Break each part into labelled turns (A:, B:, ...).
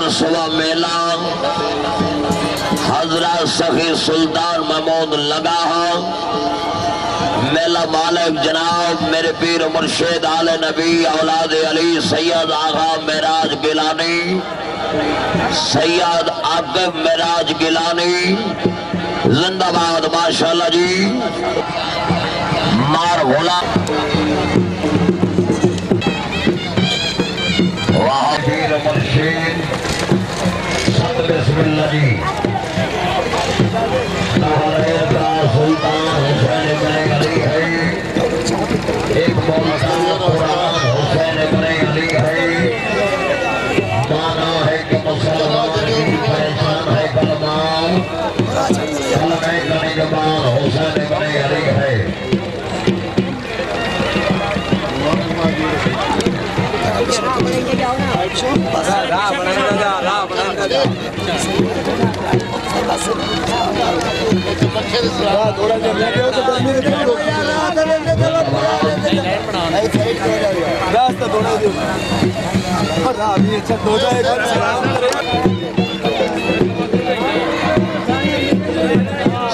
A: हर सुबह मेला हजरत सखी सुल्तान महमूद लंगाह मेला मालिक जनाब मेरे पीर मुर्शिद आले नबी औलाद अली सैयद आगा मेराज गिलानी सैयद आकिब मेराज गिलानी जिंदाबाद माशाल्लाह जी। मार भोला वाह पीर मुर्शिद बिस्मिल्लाह जी। सुल्तान हुसैन बने अली है एक मौला कुरान हुसैन बने अली है माना है कि मुसलमान की पहचान है कलमा कलमे का निगमान हुसैन बने अली है।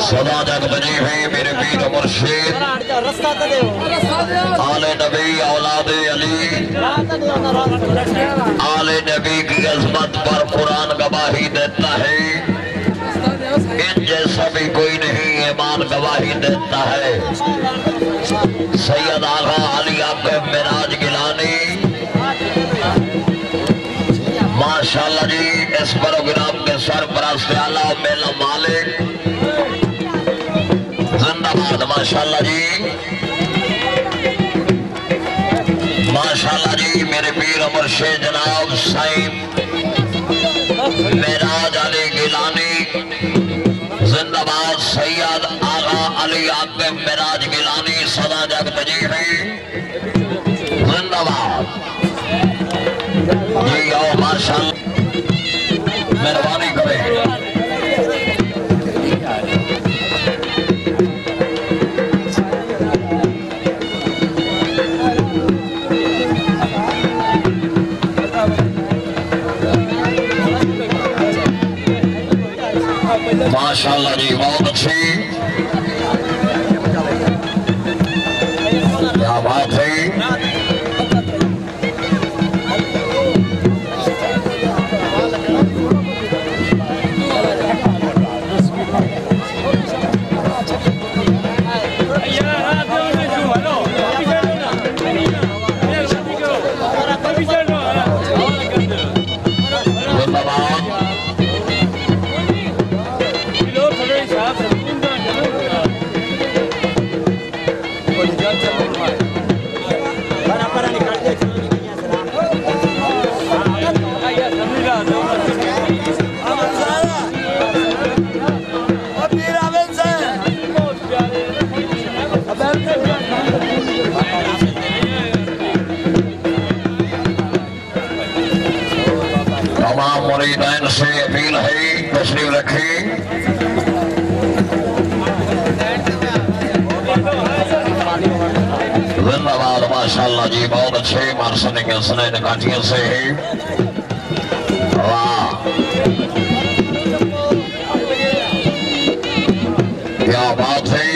A: सदा जग बनी हुई मेरे पीर मुर्शिद आले नबी औलादे अली आले नबी की अजमत पर कुरान गवाही देता है इन जैसा भी कोई नहीं ईमान गवाही देता है। सैयद आगा अली आकिब मेराज गिलानी माशाल्लाह जी इस प्रोग्राम के सरपरस्त आला मेला मालिक जिंदाबाद माशाल्लाह जी माशाल्लाह जी। मेरे पीर मुर्शिद जनाब साईं मेराज अली गिलानी जिंदाबाद सैयद आगा अली आकिब मेराज गिलानी सदा जग बजी हुई जिंदाबाद जी। आओ माशाल्लाह मेहरबानी करें। माशाल्लाह जी बहुत अच्छी क्या बात है। तमाम मुरीदान से अपील है तशरीफ रखें। जिंदाबाद माशाल्लाह जी बहुत अच्छे मारसने के सने काठिया से है। वाह क्या बात है।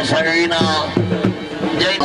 A: सगीना जय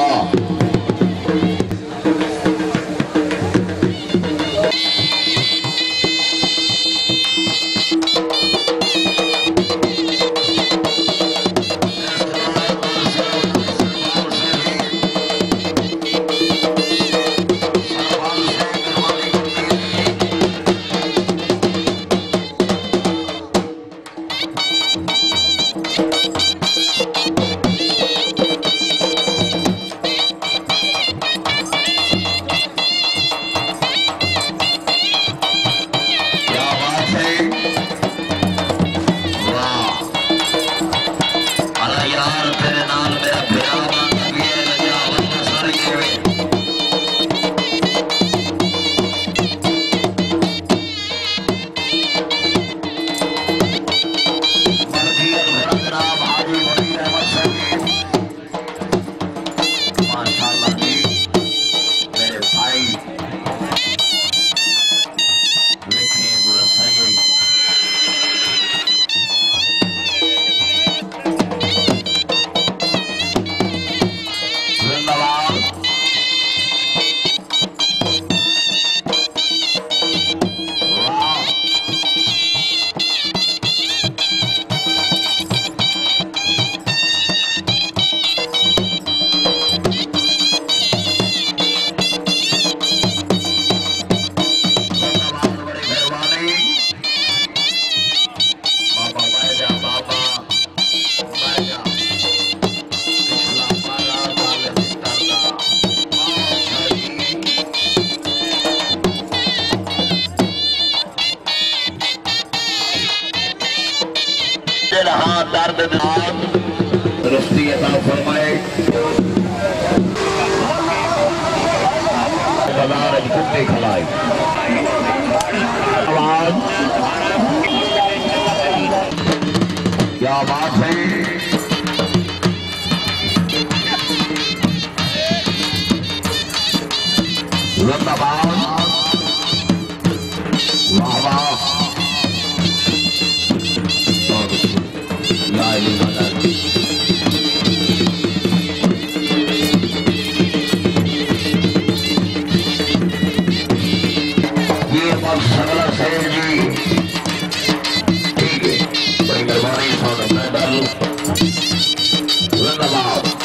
A: क्या बात है जिंदाबाद वाह वाह ये बात सगला सेठ जी ठीक है बड़ी मेहरबानी साथ मैं डालू जिंदाबाद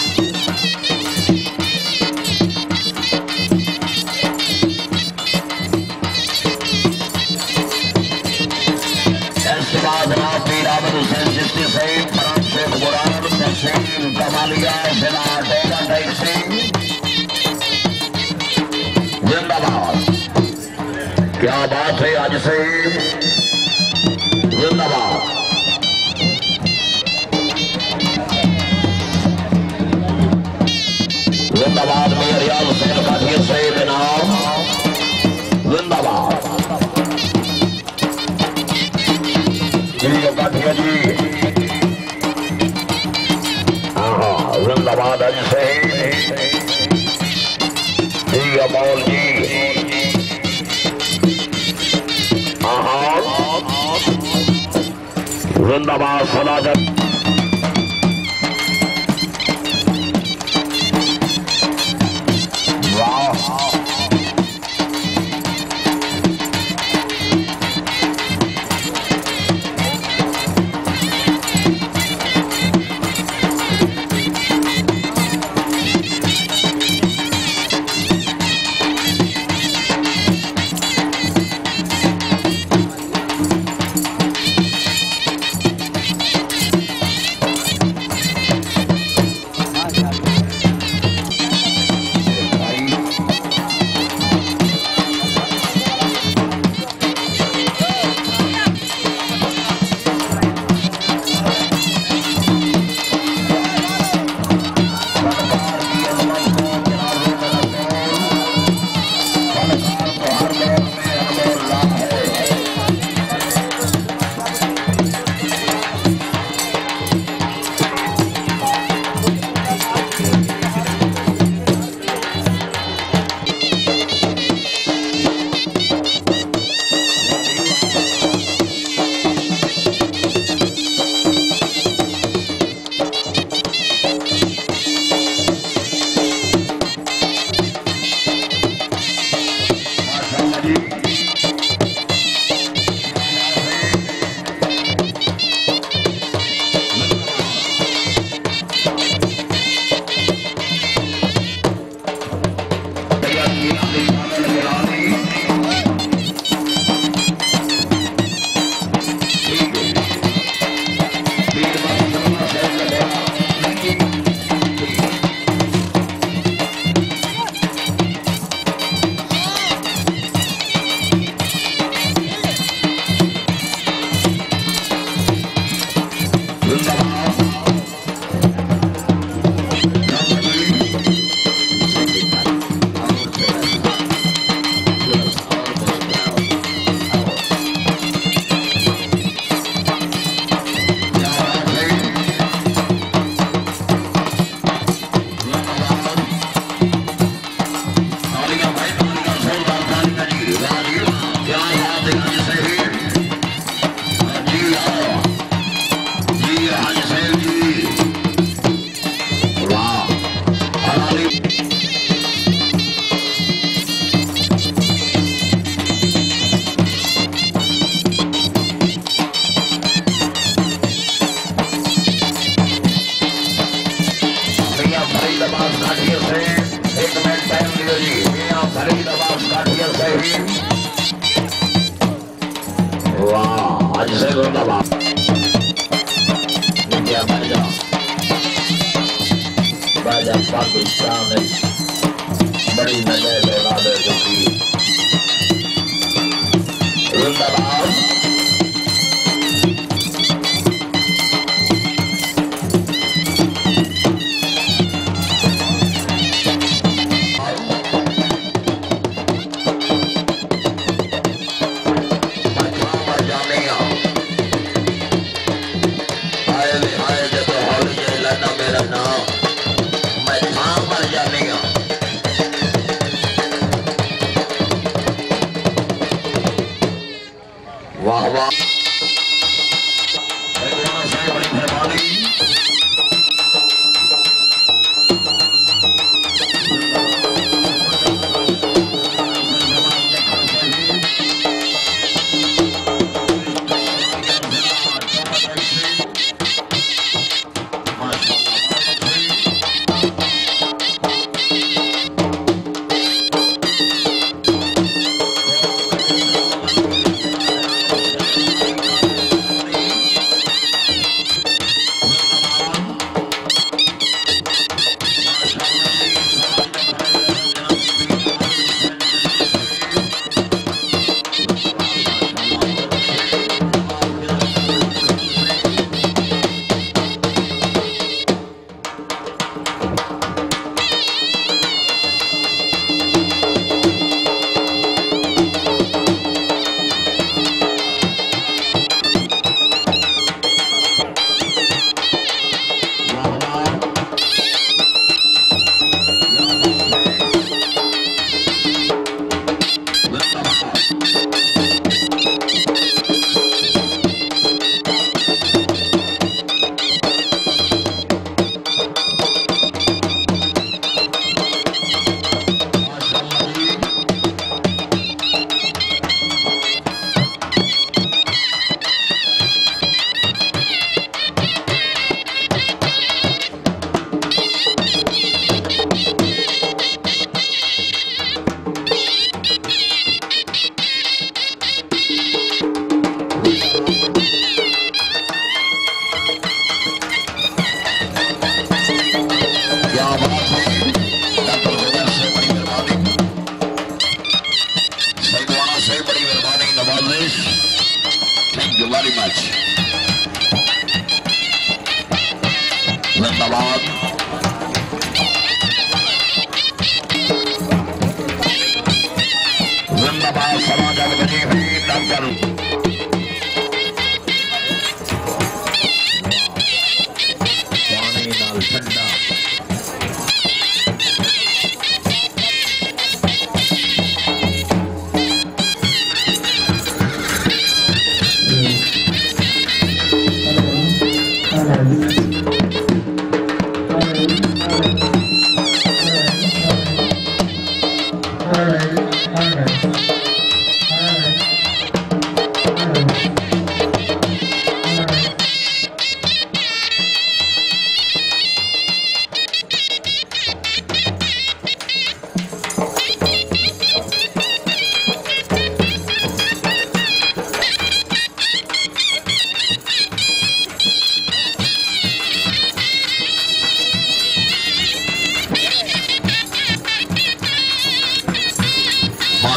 A: जिंदाबाद क्या बात है आज से जिंदाबाद जिंदाबाद में रियाज हुसैन काठिया सईद नाम जिंदाबाद जी काठिया जी जिंदाबाद आज से जी अमोल जी जिंदाबाद सलाजत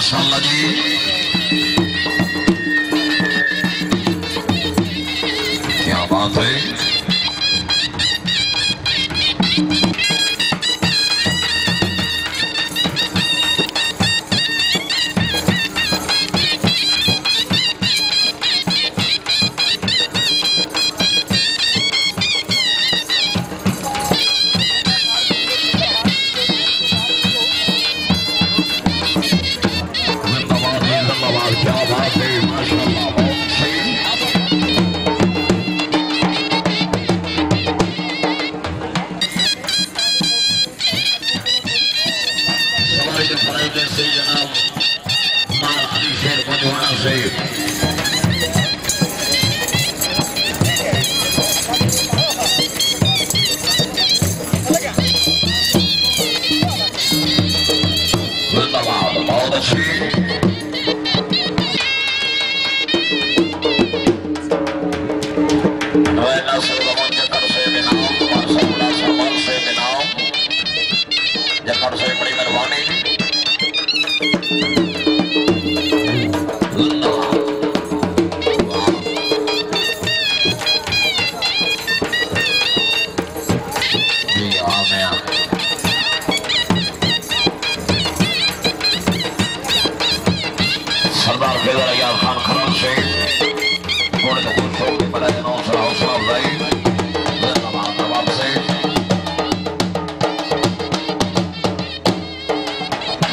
A: माशाअल्लाह जी। क्या बात है।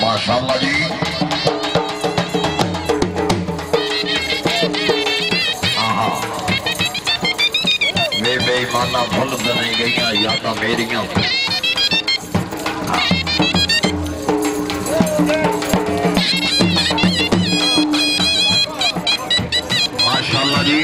A: माशाअल्लाह जी। वे बेईमाना भुल तो नहीं गई या तो मेरिया माशाअल्लाह जी।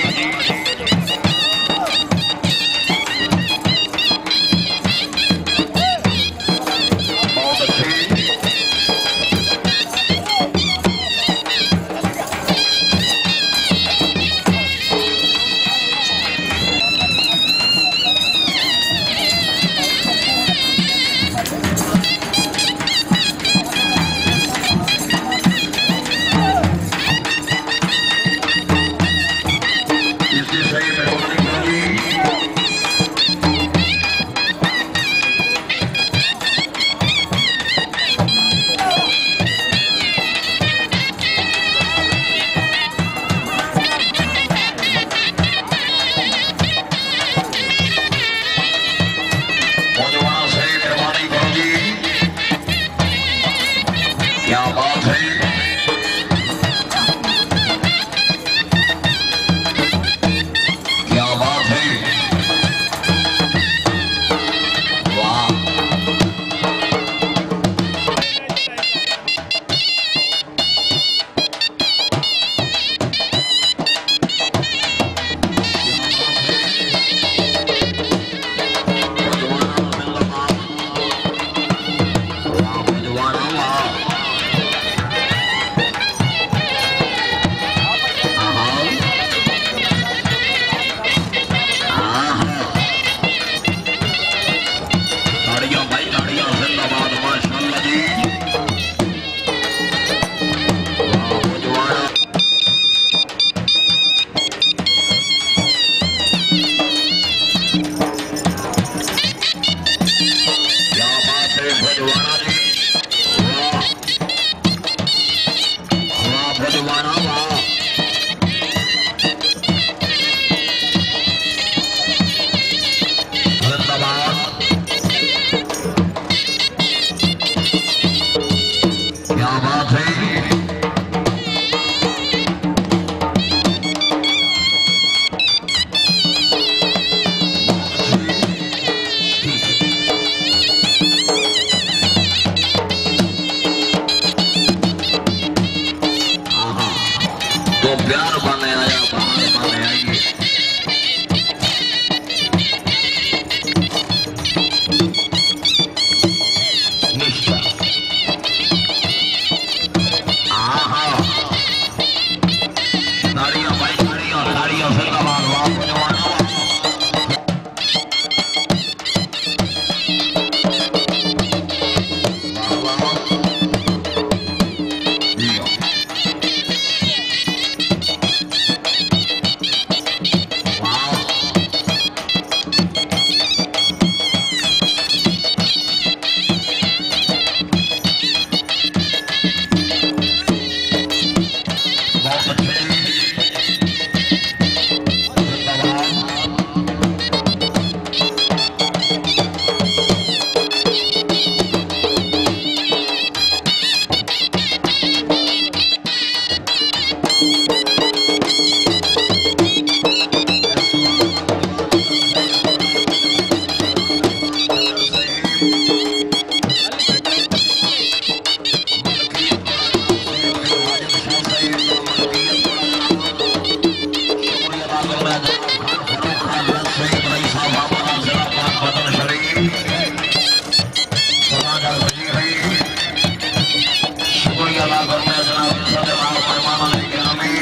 A: अदा करते हैं जनाब सदमा मेहमान गिरामी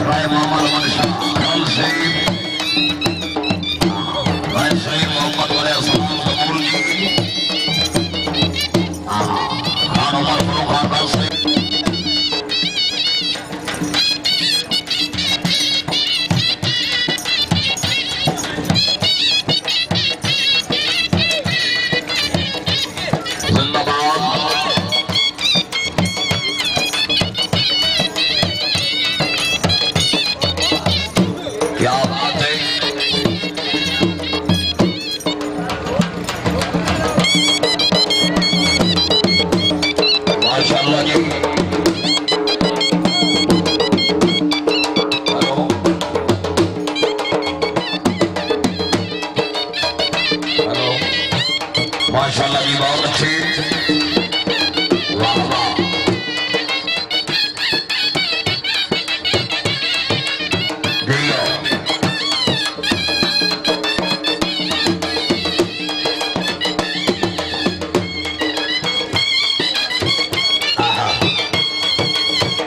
A: राय मोहम्मद मनशा कल से राय सही मोहम्मद सलाम कपूर जी खान उमर फरूख खान से माशाल्लाह जी बहुत अच्छी वाह वाह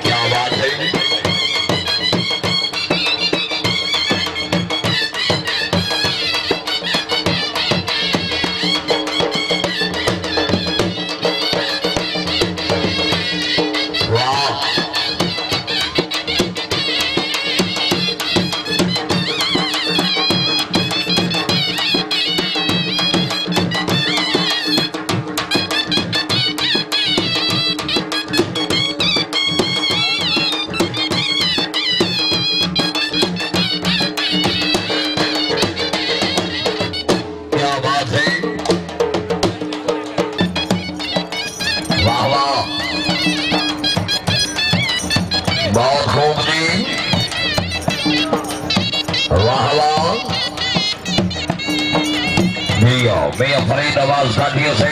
A: क्या बात है बहुत खूब जी वाह वाह मियां फरीद अब्बास काठिया से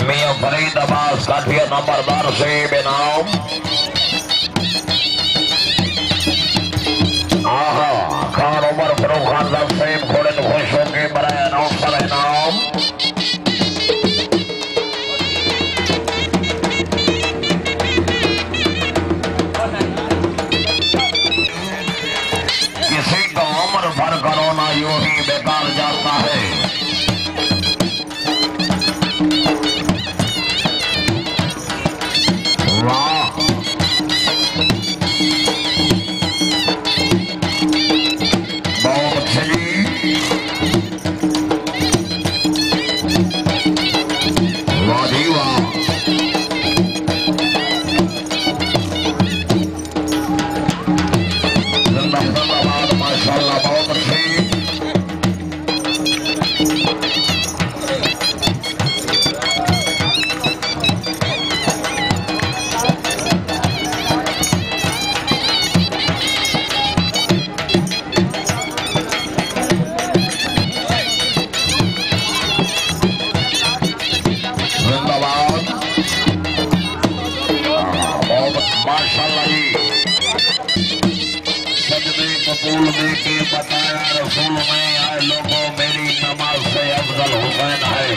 A: मियां फरीद अब्बास काठिया नंबरदार से बेनाम आहा खान उमर फरूख खान से घोड़े खुश होंगे बड़ा अनाउंसर है नाम भर कोरोना यूं ही बेकार जाता है वाह बहुत अच्छे जी वाह जी वाह जिंदाबाद माशाल्लाह बहुत अच्छी कबूल दे के बताया रसूल में आए लोगों मेरी नमाज से अफजल हुसैन है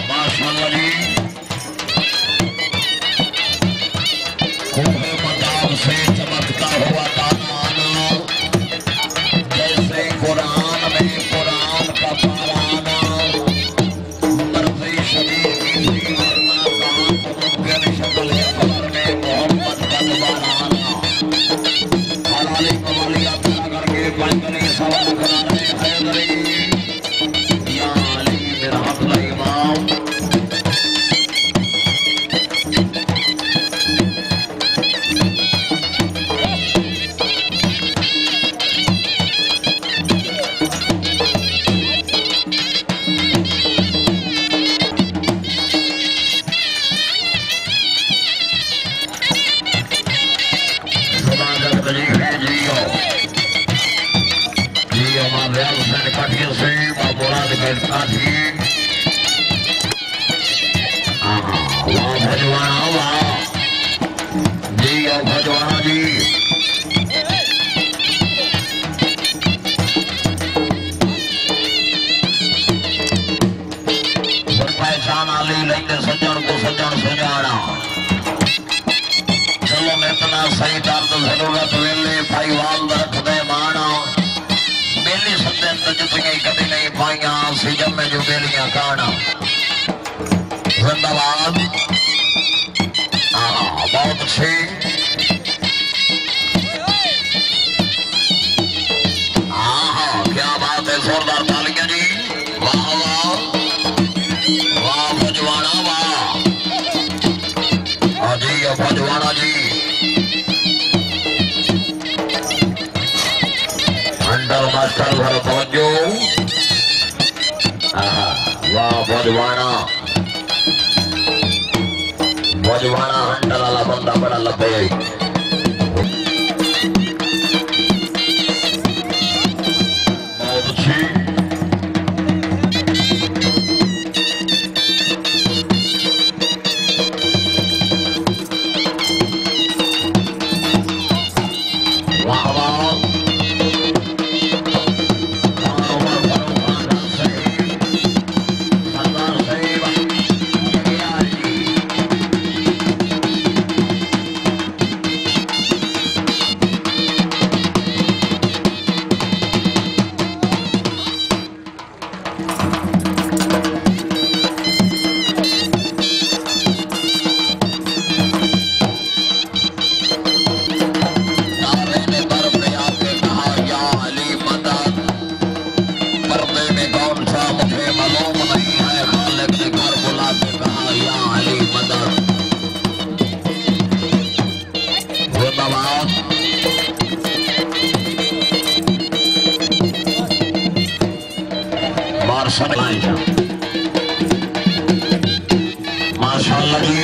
A: माशाअल्लाह जी खूबे मदाम से चमकता हुआ ताना आना जैसे कुरान में कुरान का पारा आना मर्ज़ी शबीर की वरना कहाँ मुमकिन शक्ल है कमर में मोहब्बत का दोबारा पंजनी सवाल करा रहे हैदरी या अली मेरा हफ्ला इमाम काठिया से मोराद काठी वाह भजवाना वाह जी और भजवाना जी पहचान आली लेंदे सज्जन को सज्जन सुजाना चलो इतना सही दर्द जरूरत वेले भाईवाल रख दे माना बेली सज्जन तजतियां कभी नहीं पाइया सीजन में जो बेलियां काना जिंदाबाद बहुत अच्छी क्या बात है जोरदार तालियां जी वाह वाह वाह भजवाना वाह हाजी भजवाना जी अंडर मास्टर घर पहुंचो वाह भजवाना भजवाना अंडर वाला बंदा बड़ा लब्बे माशाअल्लाह जी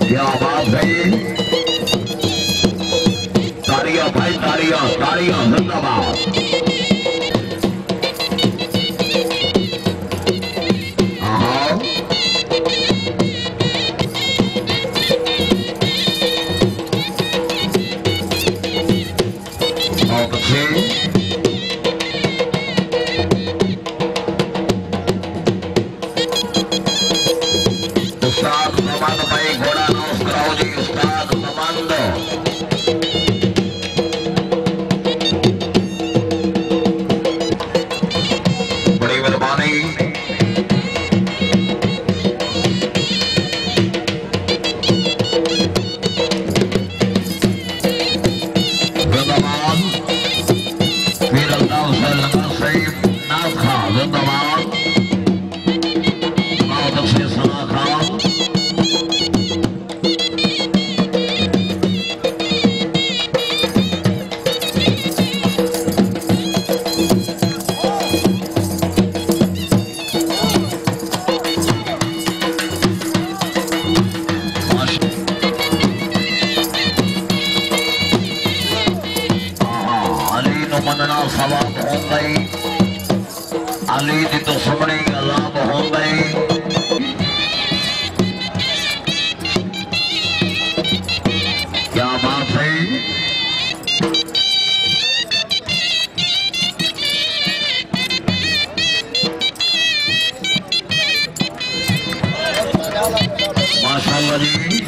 A: क्या बात है तालियां भाई तालियां तालियां जिंदाबाद अली दी तो सुमनी अलाप हो गई क्या बात है माशाअल्लाह जी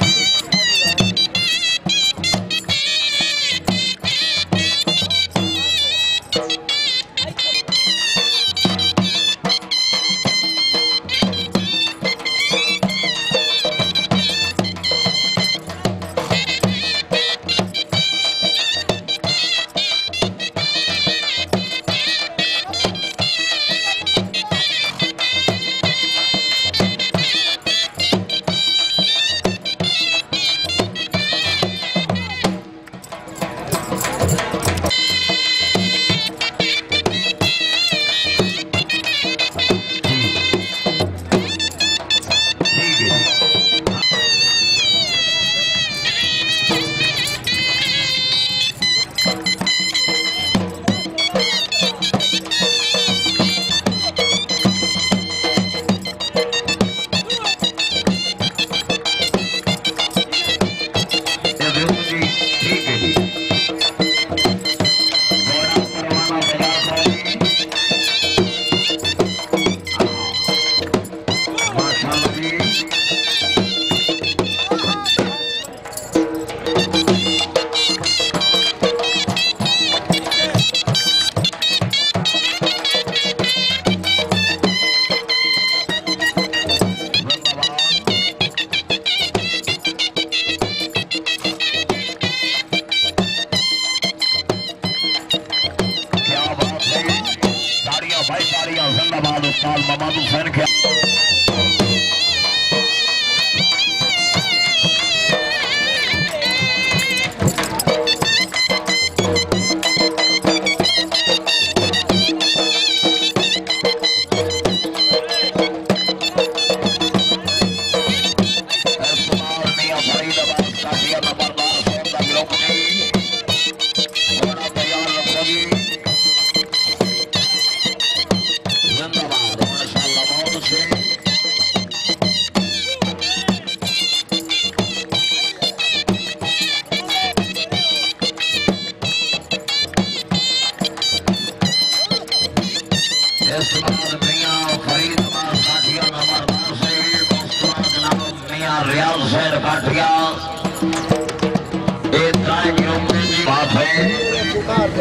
A: फरीदाबाद काठिया नंबरदार सोम का गिरोह जी बड़ा तैयार रखो जी जिंदाबाद माशाअल्लाह बहुत अच्छे इस बार मियां फरीदाबाद काठिया नंबरदार से दोस्तों जनाब मियां रियाज शहर काठिया एक तरह की उम्मीद की बात है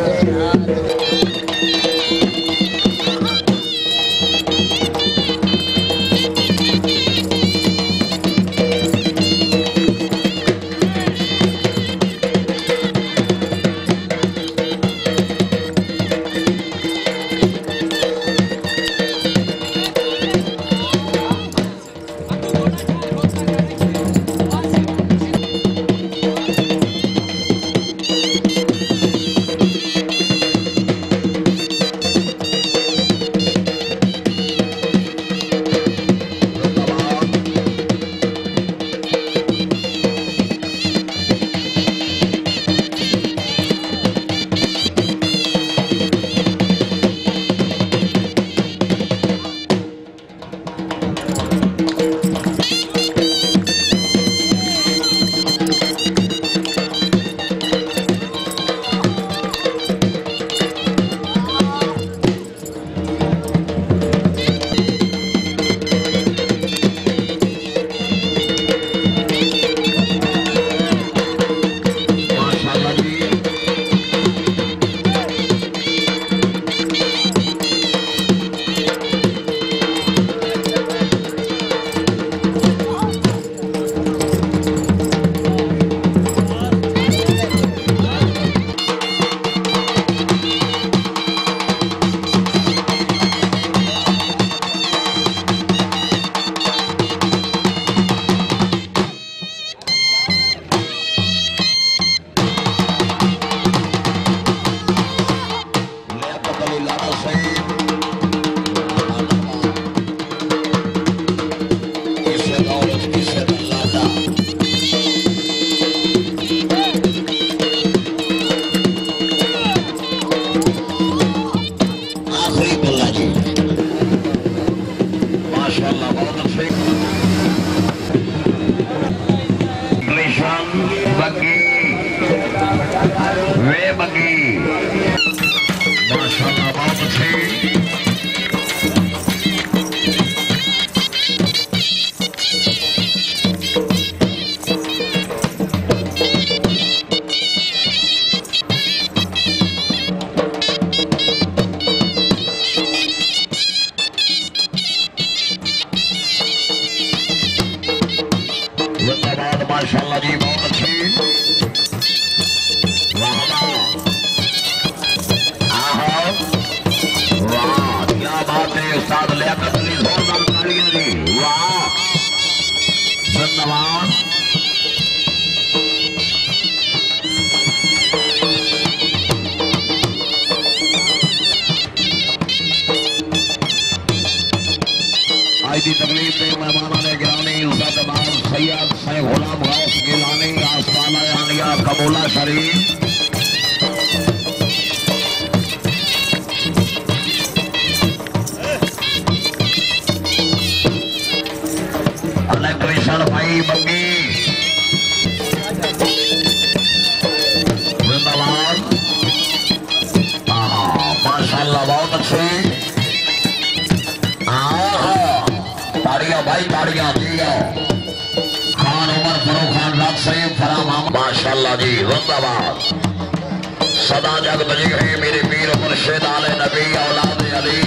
A: माशाल्लाह जी बहुत अच्छी वाह क्या बात है उस्ताद लियाकत अली जोरदार तालियां जी वाह धन्यवाद आज की तकलीफ से मेहमानों ने गिरानी ज़बान सैयद से गुलाम गौस गिलानी आस्ताना यानिया कबूला शरीफ इलेक्ट्रिशियन भाई बंगी जिंदाबाद माशाल्लाह बहुत अच्छे ताड़ियां भाई ताड़ियां दिया खान उमर फरो खान रात सईद फराम माशाल्लाह जी जिंदाबाद सदा जग बजी है मेरे पीर मुर्शिद आले नबी औलाद अली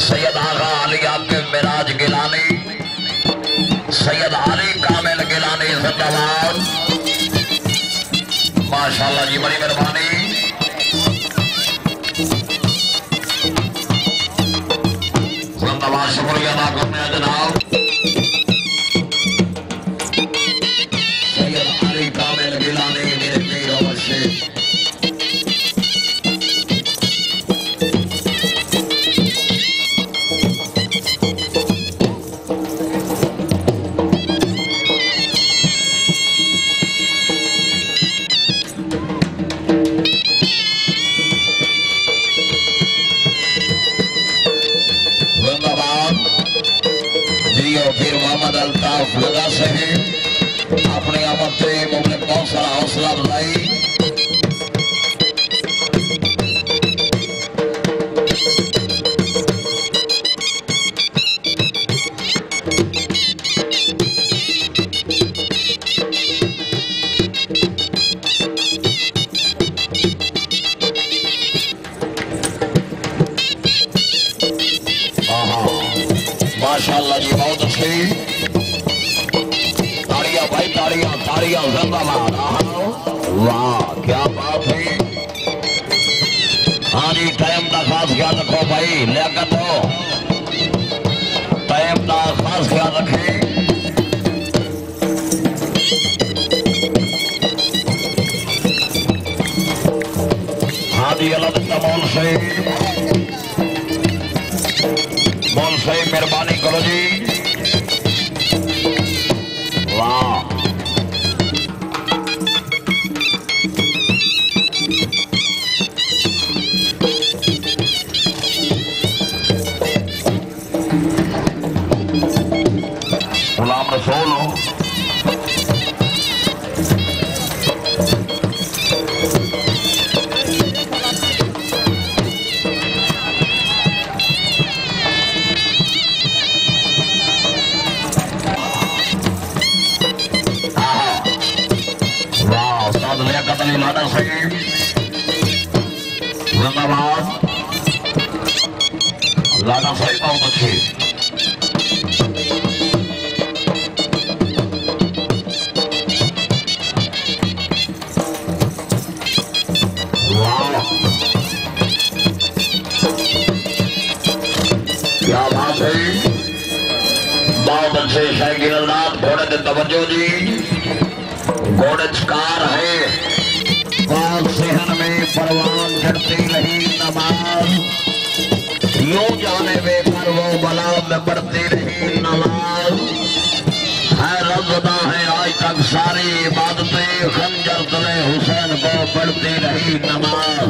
A: सैयद आगा अली आपके मिराज गिलानी सैयद अली कामिल गिलानी जिंदाबाद माशाल्लाह जी बड़ी मेहरबानी जिंदाबाद शुक्रिया अदा करते हैं जनाब सैयद अली कामिल गिलानी मेरे पीर मुर्शिद हौसला अफजाई। माशाअल्लाह जी बहुत अच्छी ताड़ियां भाई ताड़ियां ताड़ियां जिंदाबाद। वाह क्या बात है। हाँ जी टाइम का खास ख्याल रखो भाई लियाकत हो टाइम का खास ख्याल रखे। हाँ जी अल्लाह तमाम से मेहरबानी करो जी। वाह गुलाम रसूल हो। लाडा साहिब जिंदाबाद। लाडा साहिब बहुत अच्छे। वाह क्या बात है बहुत अच्छे शायगिर घोड़े के तवज्जो जी घोड़े कार है सेहन में परवान चढ़ती रही नमाज यूं जाने वे पर वो बला में बढ़ती रही नमाज है रज़दा है आज तक सारी इबादतें खंजर तले हुसैन को बढ़ती रही नमाज।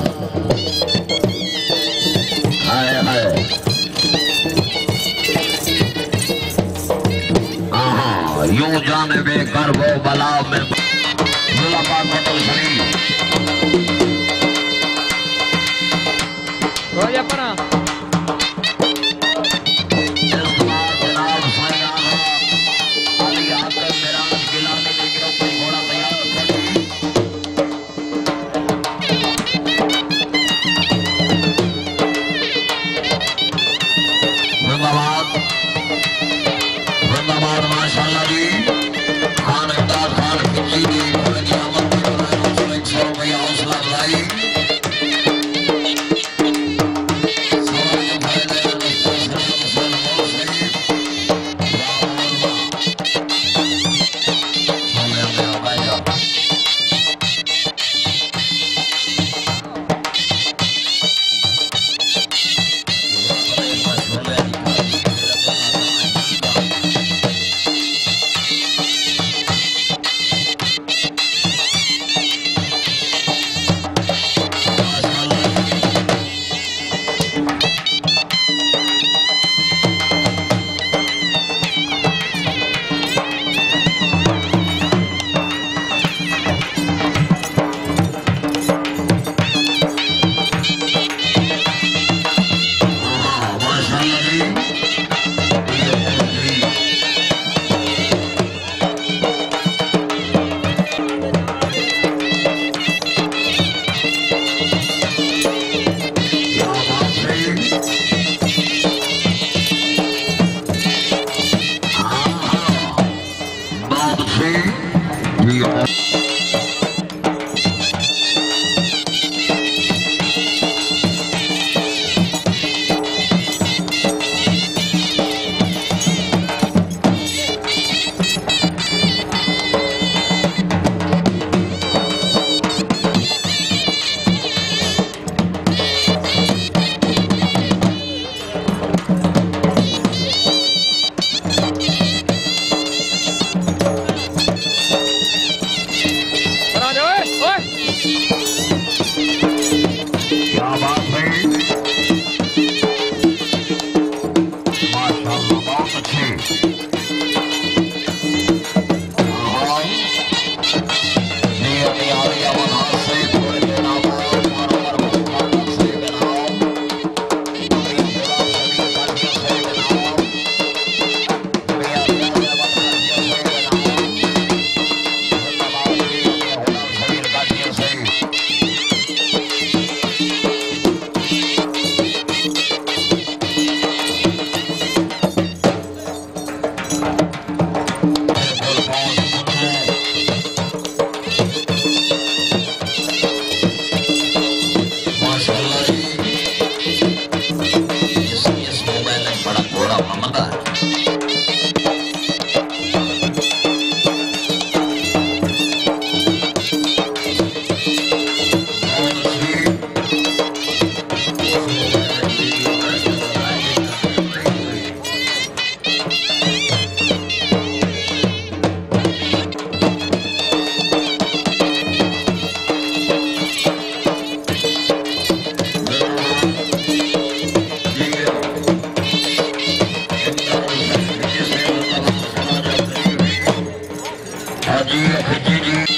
A: हाय हाय यूं जाने वे कर वो बला में
B: Voy a parar.
A: हाजी खिची जी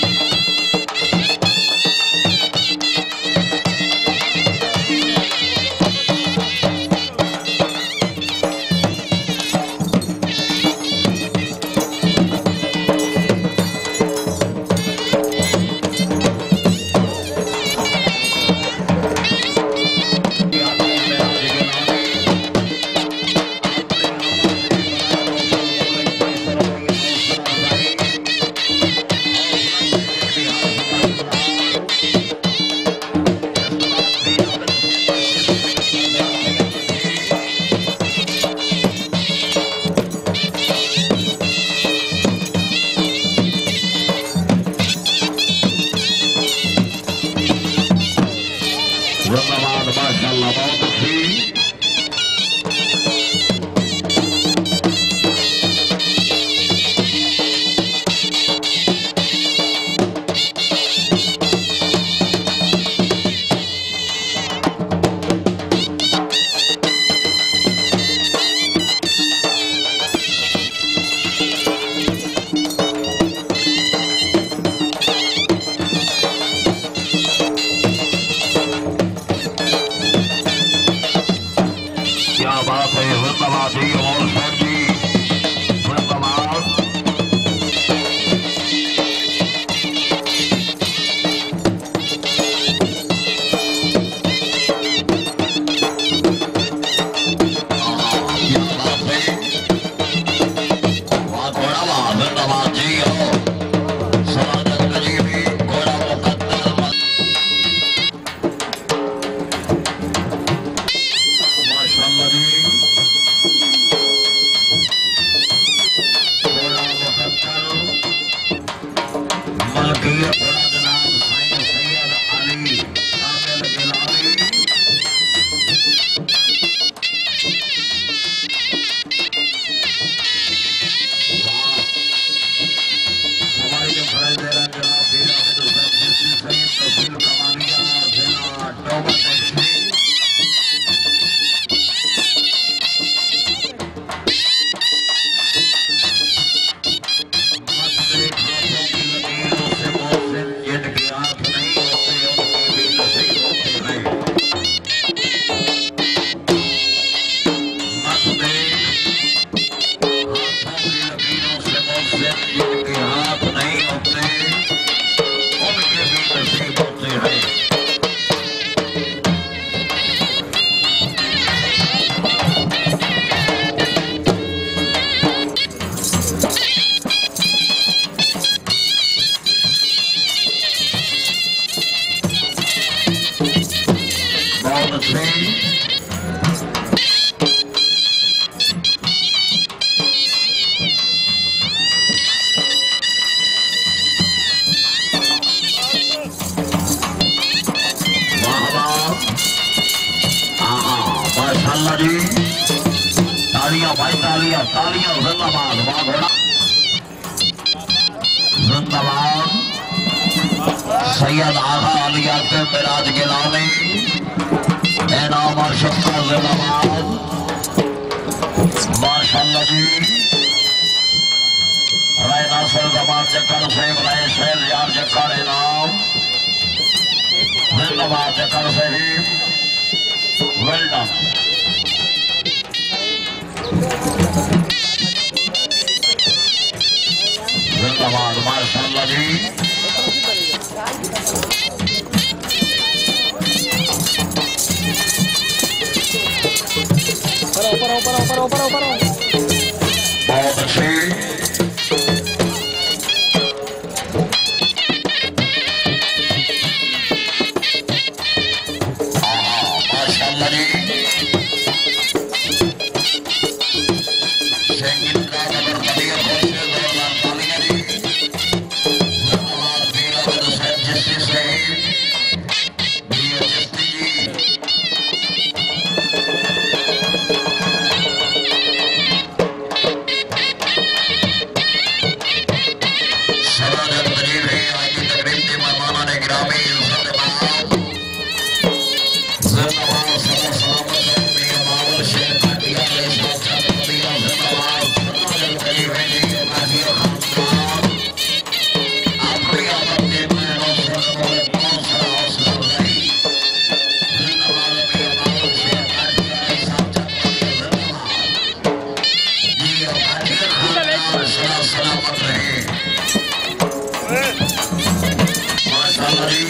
A: माशाल्लाह जी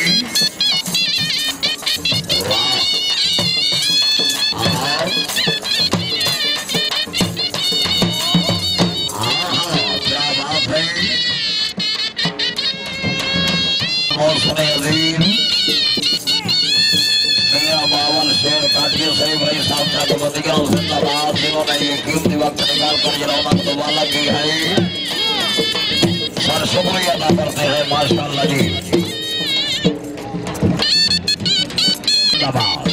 A: वाह क्या बात है मौसम अजीम बावन शेर काटिए सही भाई साहब तक बदिया जिंदाबाद जिन्होंने ये कीमती वक्त निकाल कर ये रौनक दोबारा की है सर शुक्रिया अदा करते हैं माशाल्लाह जी जिंदाबाद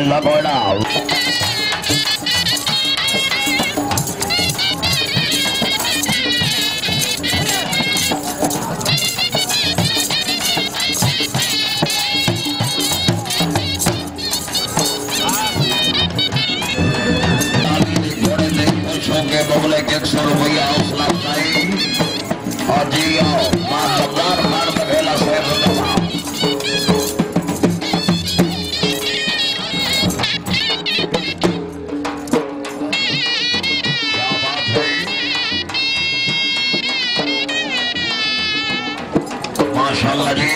A: लगोड़ा के बगले के 100 रुपया हौसला अफजाई और जी आओ मातदार हार बघेला से माशाल्लाह जी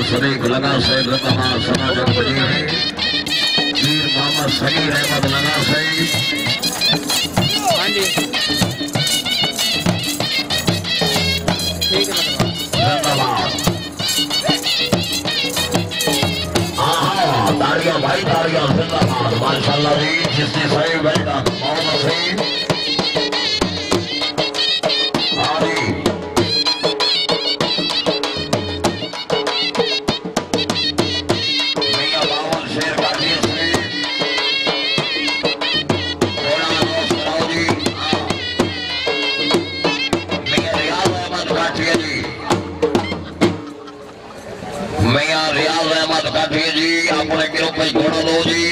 A: सदीक लगा से जिंदाबाद समाजक बजी है पीर मोहम्मद सईद अहमद लगा से जिंदाबाद ताड़ियां भाई ताड़ियां जिंदाबाद माशाल्लाह जी जिसने सही बैठा मोहम्मद सईद जी अपने गिरोह पे घोड़ा लो जी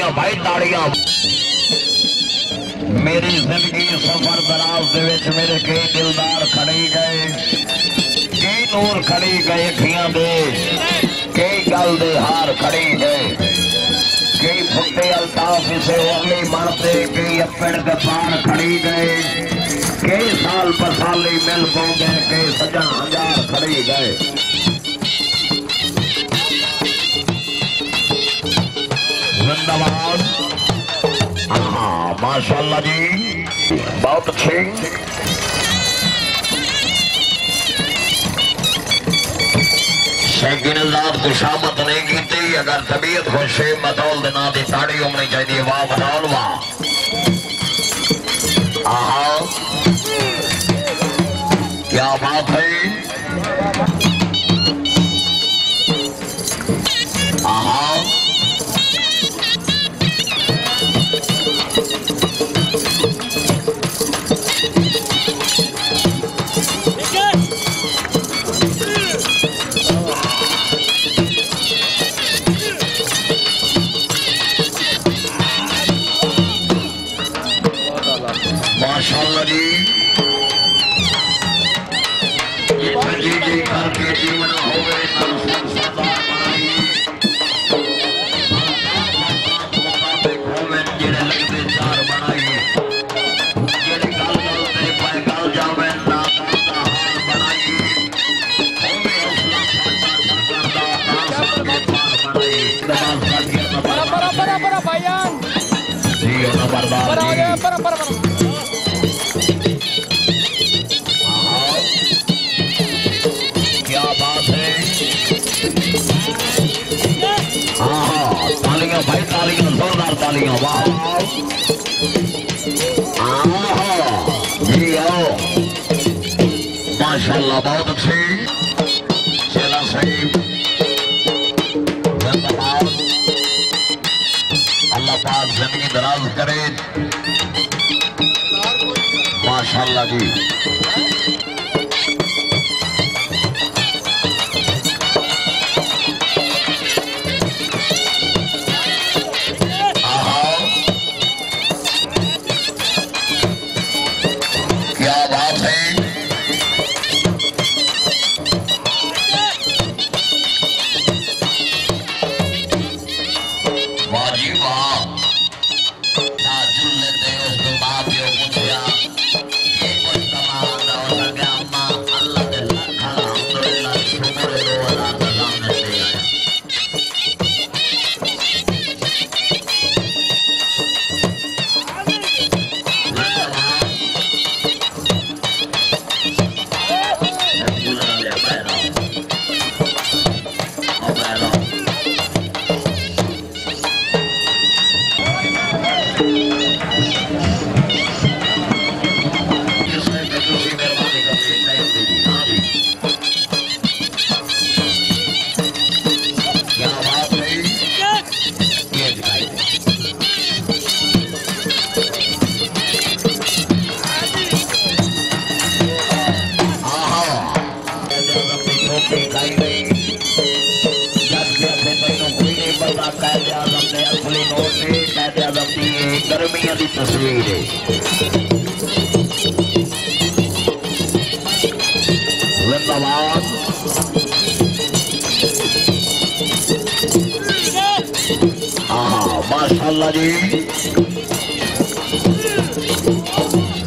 A: तालियां भाई तालियां। मेरी जिंदगी सफर दराज दे विच मेरे कई दिलदार खड़ी गए, कई नूर खड़ी गए अखियां दे, कई गल दे हार खड़ी गए, कई फुटे अल्ताफ इसे अगली मरते, कई अपड़ गपार खड़ी गए, कई साल बसाली मिल पौ गए, कई सजन हजार खड़ी गए। जिंदाबाद। हाँ माशाल्लाह जी बहुत अच्छी। शकीनदार खुशामत नहीं की थी, अगर तबीयत खुश है मतौल दिना की ताड़ी होनी चाहिए। वाह मतौल वाह। आहा क्या बात है। आहा माशाल्लाह जी। जी जी करके जीवन हो गए जेड़े लगते चार बनाइए, जेड़े गल गल पे पाए गल जावे ना करता हाल बनाइए,
B: para भाईजान
A: जी नंबरदार
B: para
A: क्या बात है। हाँ तालियां भाई तालियां जोरदार तालियां। वाह जी आओ माशाल्लाह बहुत अच्छी। चला सही जिंदाबाद। अल्लाह पाक जिंदगी दराज करे माशाल्लाह जी। गर्मियों की तस्वीर है। जिंदाबाद। हाँ माशाल्लाह जी।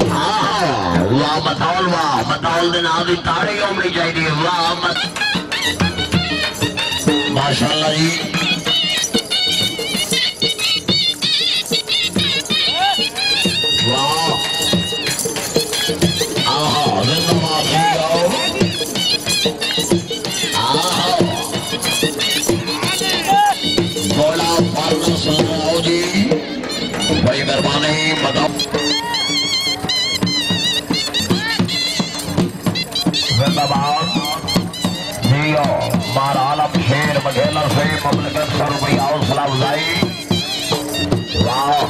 A: हाँ वाह मतौल दिन आदि ताड़ी होनी चाहिए। वाह माशाल्लाह जी। बड़ी मेहरबानी बताओ। जिंदाबाद जियो मारा आलम शेर मघेला से ममलकत सौ रुपया हौसला अफजाई। वाह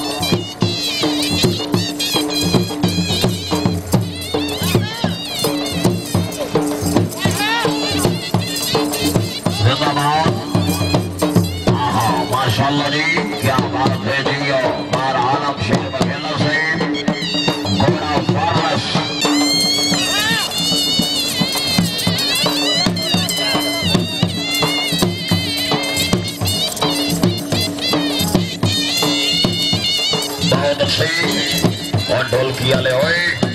A: जिंदाबाद। माशाल्लाह जी क्या बात है। सही और ढोलकी वाले होए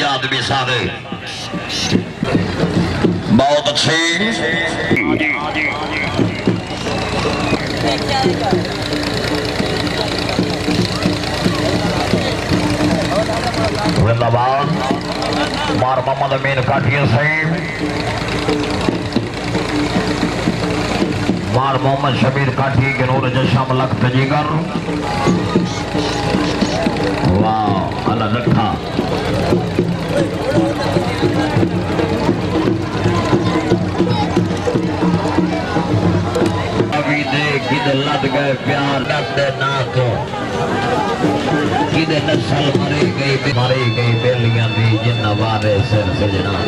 A: याद भी सारे बहुत अच्छे जिंदाबाद मार मोहम्मद अमीर काठिया साहिब मार मोहम्मद शबीर काठी के नूर जशम लख्त जिगर वाह अल्लाह रखा अभी दे किधर लद गए प्यार डरते ना तो किधर नस्ल मरी गई बेलियां दी जिन्ना वारे सिर सजना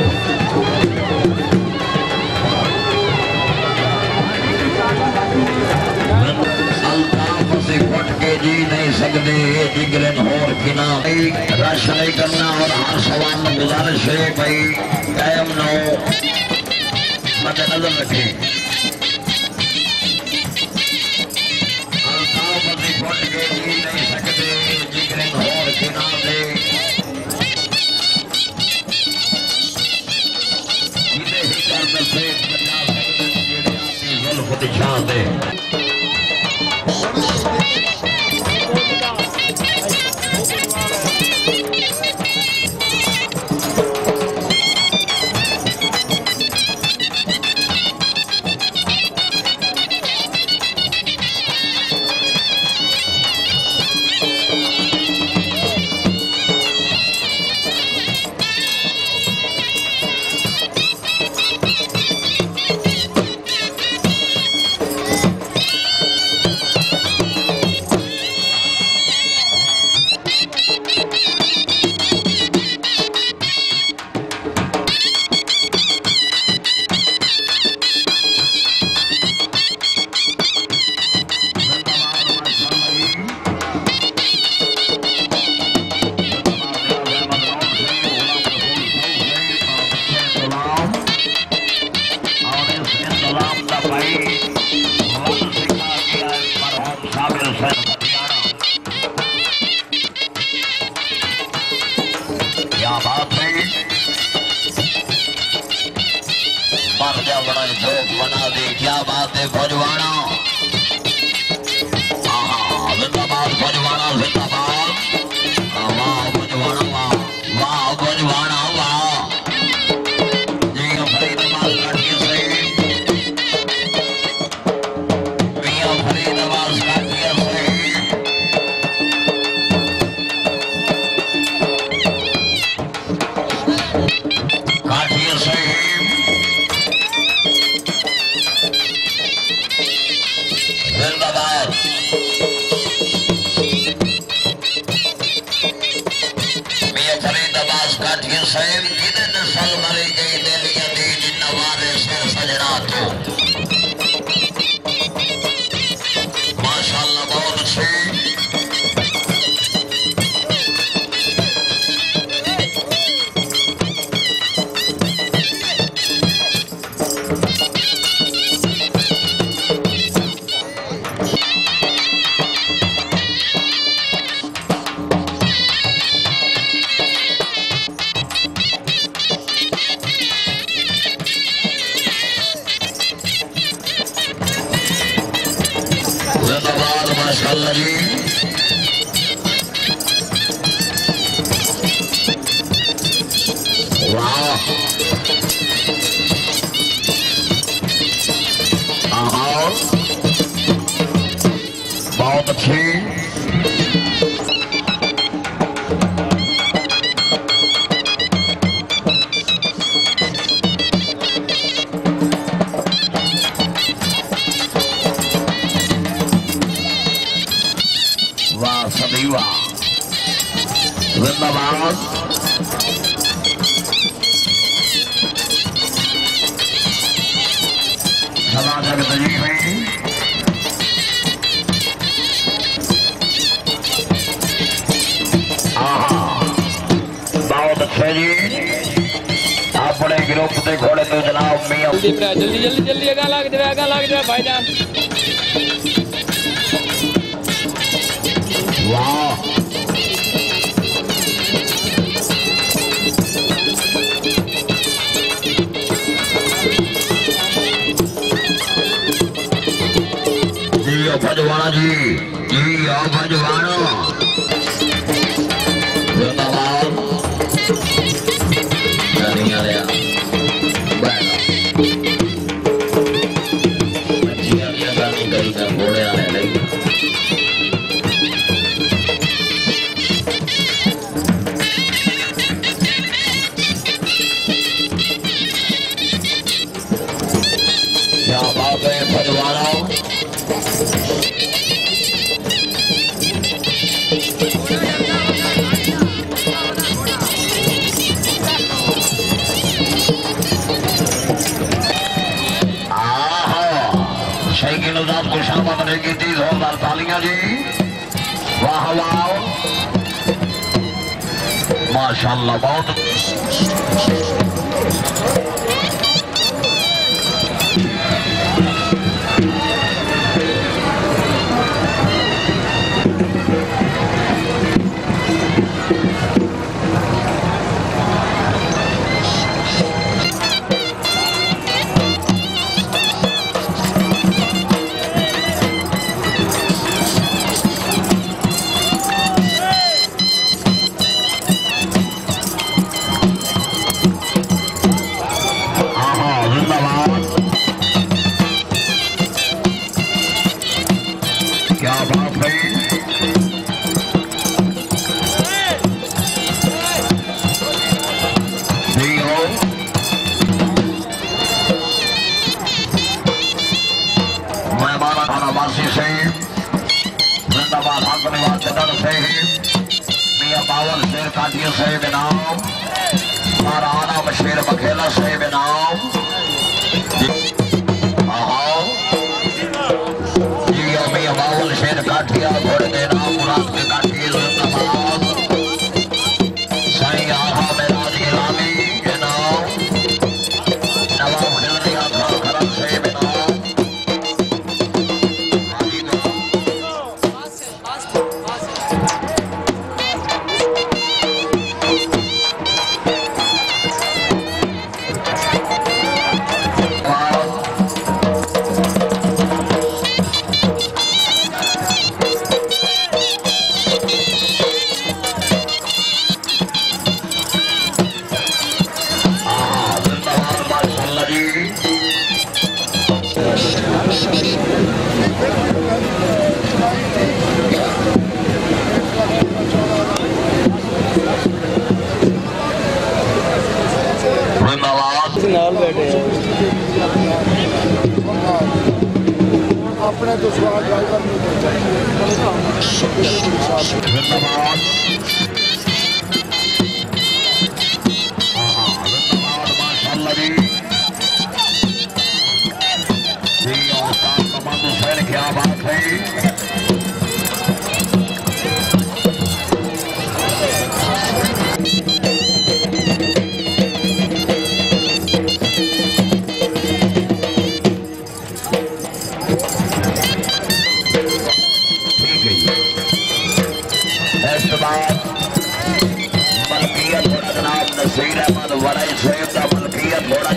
A: से फट के जी नहीं सकते जिगरन और किना रश नहीं करना और हर सवाल में गुजारिश है भाई टाइम नो मद्देनजर रखें फट के जी नहीं सकते जिगरन और किना दे ही कर से बचा सकते जेड़े अपनी जुल्फ दिखा दे जिन्हें नस्ल मरी गई दिलिया दी नवारे सिर सजना तो माशाअल्लाह बहुत अच्छी माशाअल्लाह जी वाह बहुत अच्छी सदैवा जिंदाबाद सदा जगत जी में बहुत अच्छे जी अपने ग्रुप के घोड़े तो जनाब मियां
B: जल्दी जल्दी जल्दी आगा लग जाए भाईजान
A: वाह जी भजवाना जी भजवाना जिंदाबाद नहीं आ रहा घोड़े आने लगे भजवाना साइकिल उदास को शामा बनेगी 30,000 तालियां जी वाह वाह माशाअल्लाह बहुत काठिया साहेब इनाम और आना बशीर बखेला साहेब इनाम जी अमी बावल शेर काठिया घोड़े के नाम मुराद के काठिए साईं आहा मेरा इलामी इनाम नवाब खिलरिया खरम साहेब इनाम
B: नाल बैठे अपने तो स्वाद ड्राइवर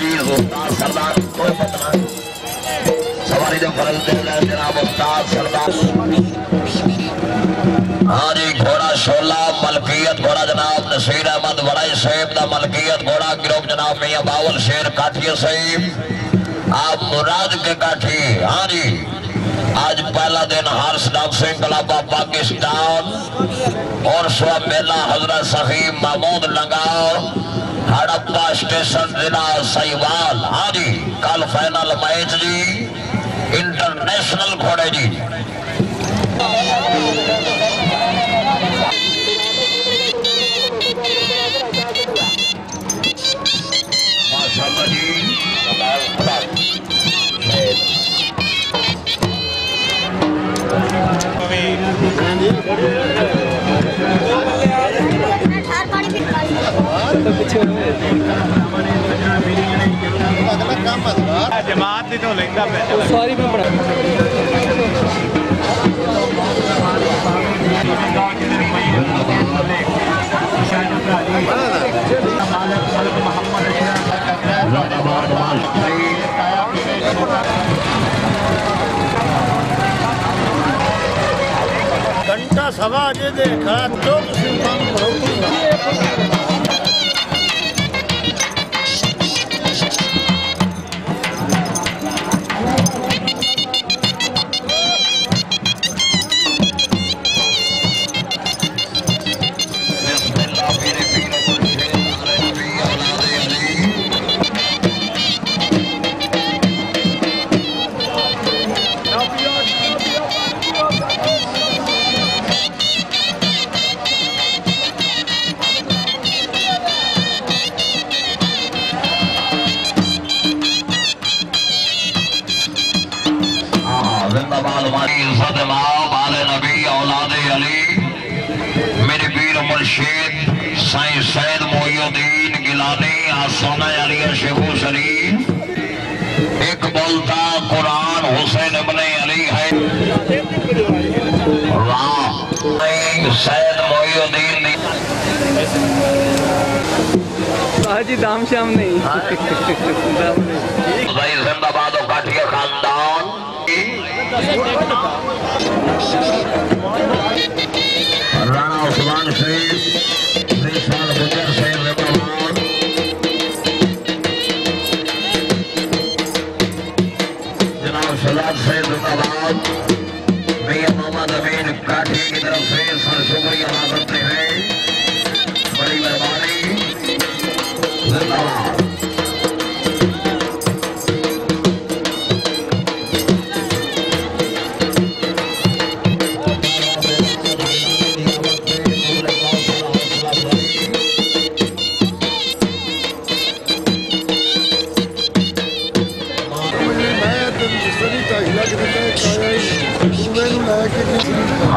A: अजीज उस्ताद सरदार कोई पता सवारी जो फरज दे जनाब उस्ताद सरदार हाजी घोड़ा शोला मलकियत घोड़ा जनाब नसीर अहमद वड़ाई साहिब दा मलकियत घोड़ा गिरोह जनाब मियां बावल शेर काठिया साहिब आप मुराद के काठी। हाजी आज पहला दिन हर्ष सिंह क्लब पाकिस्तान और स्व मेला हजरत सहीब महमूद लंगा हड़प्पा स्टेशन जिला साहिवाल। हाजी कल फाइनल मैच जी इंटरनेशनल घोड़े जी माशाअल्लाह जी
C: जमात तो लेंदा
B: सॉरी मैं बड़ा
C: घंटा सवा जे देखा तो सुल्तान मेरे पीर मुर्शिद साईं सैयद मोयुद्दीन गिलानी आसाना अली शेखो शरीफ एक बोलता कुरान हुसैन इब्ने अली है। वाह सैयद मोयुद्दीन
B: हाजी दाम शाम नहीं
A: जिंदाबाद काठिया खानदान राणा उस्मान शरीफ निशान गुजर शहीद रहमान जनाब शहजाद शहीद जिंदाबाद मियां मोहम्मद अमीन काठी की तरफ से सर शुक्रिया अदा करते हैं बड़ी मेहरबानी जिंदाबाद।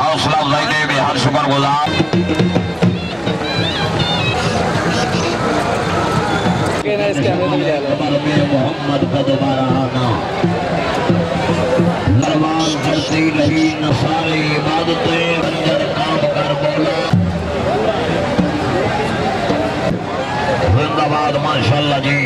A: हौसला अफजाई दे बिहार शुक्र गुजार मोहम्मद का दोबारा आना नरवान करती रही नसारे इबादतें बंजर काम कर बोला जिंदाबाद माशाअल्लाह जी।